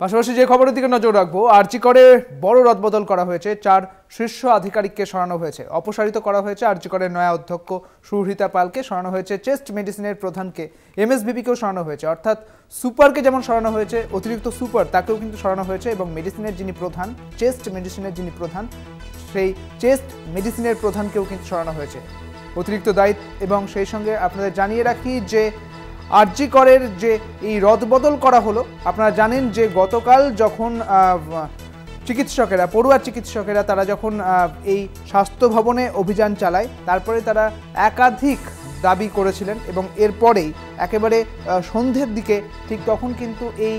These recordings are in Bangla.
পাশাপাশি যে খবরের দিকে নজর রাখবো, আরজি করে বড় রদবদল করা হয়েছে। 4 শীর্ষ আধিকারিককে সরানো হয়েছে, অপসারিত করা হয়েছে। আরজি করের নয়া অধ্যক্ষ সুহৃতা পালকে সরানো হয়েছে। চেস্ট মেডিসিনের প্রধানকে এমএসভিপিকেও সরানো হয়েছে। অর্থাৎ সুপারকে যেমন সরানো হয়েছে, অতিরিক্ত সুপার তাকেও কিন্তু সরানো হয়েছে। এবং মেডিসিনের যিনি প্রধান, চেস্ট মেডিসিনের যিনি প্রধান, সেই চেস্ট মেডিসিনের প্রধানকেও কিন্তু সরানো হয়েছে অতিরিক্ত দায়িত্ব। এবং সেই সঙ্গে আপনাদের জানিয়ে রাখি যে আরজি করের যে এই রদবদল করা হলো, আপনারা জানেন যে গতকাল যখন চিকিৎসকেরা, পড়ুয়া চিকিৎসকেরা তারা যখন এই স্বাস্থ্য ভবনে অভিযান চালায়, তারপরে তারা একাধিক দাবি করেছিলেন এবং এরপরেই একেবারে সন্ধ্যের দিকে ঠিক তখন কিন্তু এই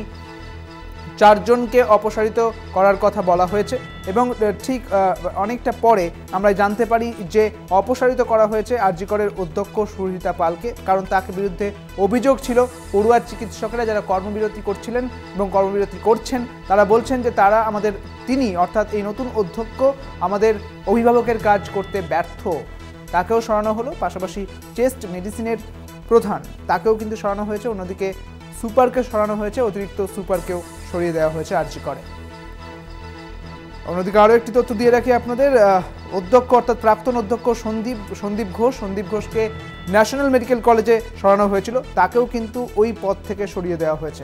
4 জনকে অপসারিত করার কথা বলা হয়েছে। এবং ঠিক অনেকটা পরে আমরা জানতে পারি যে অপসারিত করা হয়েছে আরজি করের অধ্যক্ষ সুহৃতা পালকে, কারণ তাকে বিরুদ্ধে অভিযোগ ছিল পড়ুয়া চিকিৎসকেরা যারা কর্মবিরতি করছিলেন এবং কর্মবিরতি করছেন, তারা বলছেন যে তিনি অর্থাৎ এই নতুন অধ্যক্ষ আমাদের অভিভাবকের কাজ করতে ব্যর্থ। তাকেও সরানো হলো। পাশাপাশি চেস্ট মেডিসিনের প্রধান তাকেও কিন্তু সরানো হয়েছে। অন্যদিকে সুপারকে সরানো হয়েছে, অতিরিক্ত সুপারকেও সরিয়ে দেওয়া হয়েছে আরজি করে। অন্যদিকে আরও একটি তথ্য দিয়ে রাখি আপনাদের, অধ্যক্ষ অর্থাৎ প্রাক্তন অধ্যক্ষ সন্দীপ ঘোষকে ন্যাশনাল মেডিকেল কলেজে সরানো হয়েছিল, তাকেও কিন্তু ওই পদ থেকে সরিয়ে দেওয়া হয়েছে।